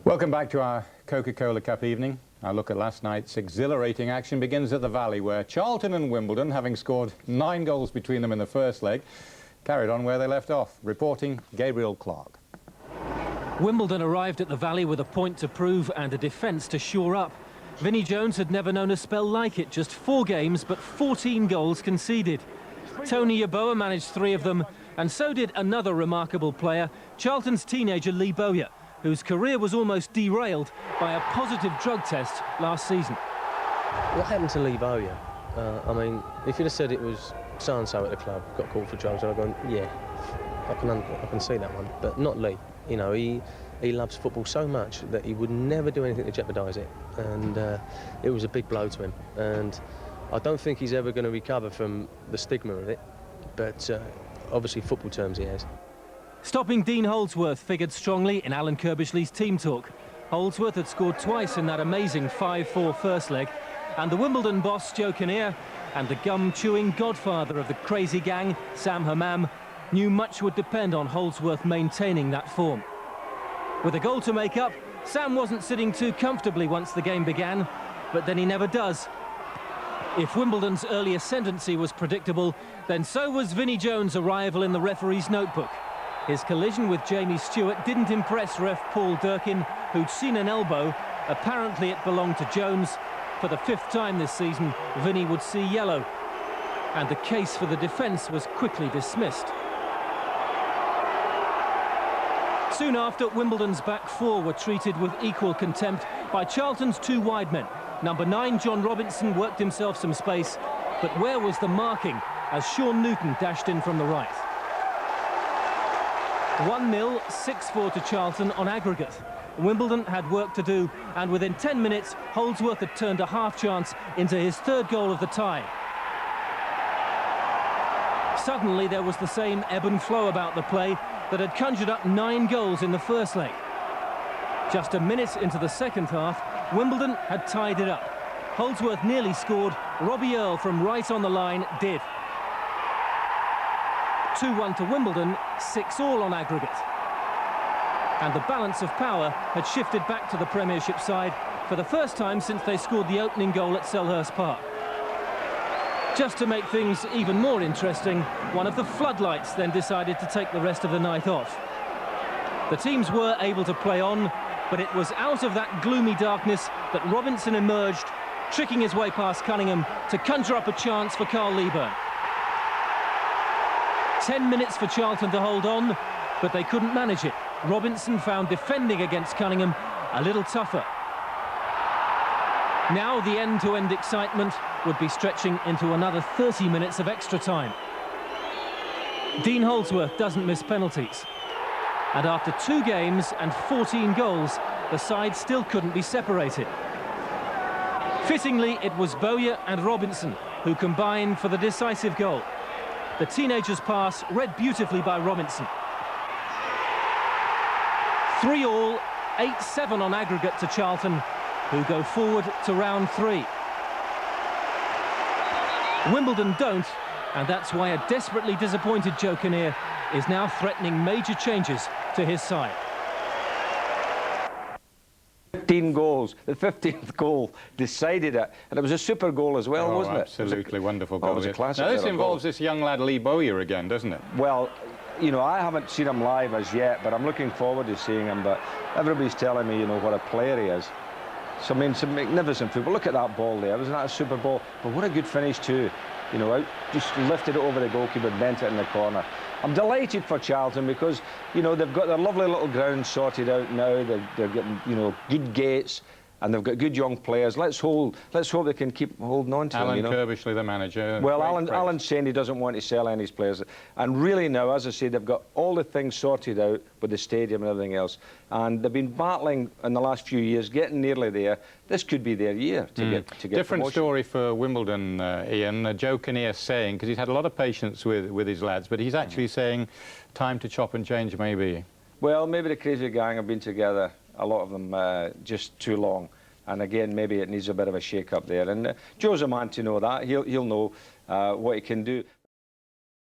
Welcome back to our Coca-Cola Cup evening. Our look at last night's exhilarating action begins at the Valley, where Charlton and Wimbledon, having scored 9 goals between them in the first leg, carried on where they left off. Reporting Gabriel Clarke. Wimbledon arrived at the Valley with a point to prove and a defence to shore up. Vinnie Jones had never known a spell like it. Just 4 games, but 14 goals conceded. Tony Yeboah managed 3 of them, and so did another remarkable player, Charlton's teenager Lee Bowyer, whose career was almost derailed by a positive drug test last season. What happened to Lee Bowyer? I mean, if you'd have said it was so-and-so at the club, got caught for drugs, I'd have gone, yeah, I can see that one. But not Lee. You know, he loves football so much that he would never do anything to jeopardise it. And it was a big blow to him. And I don't think he's ever going to recover from the stigma of it. But obviously, football terms, he has. Stopping Dean Holdsworth figured strongly in Alan Kirbishley's team talk. Holdsworth had scored twice in that amazing 5-4 first leg, and the Wimbledon boss Joe Kinnear and the gum-chewing godfather of the crazy gang, Sam Ammann, knew much would depend on Holdsworth maintaining that form. With a goal to make up, Sam wasn't sitting too comfortably once the game began, but then he never does. If Wimbledon's early ascendancy was predictable, then so was Vinnie Jones' arrival in the referee's notebook. His collision with Jamie Stuart didn't impress ref Paul Durkin, who'd seen an elbow. Apparently it belonged to Jones. For the 5th time this season, Vinnie would see yellow. And the case for the defence was quickly dismissed. Soon after, Wimbledon's back 4 were treated with equal contempt by Charlton's 2 wide men. Number 9, John Robinson, worked himself some space, but where was the marking as Sean Newton dashed in from the right? 1-0, 6-4 to Charlton on aggregate. Wimbledon had work to do, and within 10 minutes, Holdsworth had turned a half chance into his 3rd goal of the tie. Suddenly, there was the same ebb and flow about the play that had conjured up 9 goals in the first leg. Just a minute into the second half, Wimbledon had tied it up. Holdsworth nearly scored. Earle from right on the line did. 2-1 to Wimbledon, 6-all on aggregate. And the balance of power had shifted back to the Premiership side for the first time since they scored the opening goal at Selhurst Park. Just to make things even more interesting, one of the floodlights then decided to take the rest of the night off. The teams were able to play on, but it was out of that gloomy darkness that Robinson emerged, tricking his way past Cunningham to conjure up a chance for Leaburn. 10 minutes for Charlton to hold on, but they couldn't manage it. Robinson found defending against Cunningham a little tougher. Now the end-to-end excitement would be stretching into another 30 minutes of extra time. Dean Holdsworth doesn't miss penalties. And after 2 games and 14 goals, the side still couldn't be separated. Fittingly, it was Bowyer and Robinson who combined for the decisive goal. The teenager's pass read beautifully by Robinson. 3-all, 8-7 on aggregate to Charlton, who go forward to round 3. Wimbledon don't, and that's why a desperately disappointed Joe Kinnear is now threatening major changes to his side. 15 goals. The 15th goal decided it, and it was a super goal as well, wasn't it? Absolutely wonderful goal. It was a classic. Now this involves this young lad Lee Bowyer again, doesn't it? Well, you know, I haven't seen him live as yet, but I'm looking forward to seeing him. But everybody's telling me, you know, what a player he is. So I mean, some magnificent football. Look at that ball there. Wasn't that a super ball? But what a good finish too. You know, just lifted it over the goalkeeper, bent it in the corner. I'm delighted for Charlton because, you know, they've got their lovely little ground sorted out now. They're getting, you know, good gates, and they've got good young players. Let's hope they can keep holding on to them. You know? Alan Kirbishley, the manager. Well, Alan's saying he doesn't want to sell any of his players. And really now, as I say, they've got all the things sorted out with the stadium and everything else. And they've been battling in the last few years, getting nearly there. This could be their year to get Different promotion. story for Wimbledon, Ian. Joe Kinnear saying, because he's had a lot of patience with his lads, but he's actually saying time to chop and change maybe. Well, maybe the crazy gang have been together, a lot of them, just too long. And again, maybe it needs a bit of a shake-up there. And Joe's a man to know that. He'll know what he can do.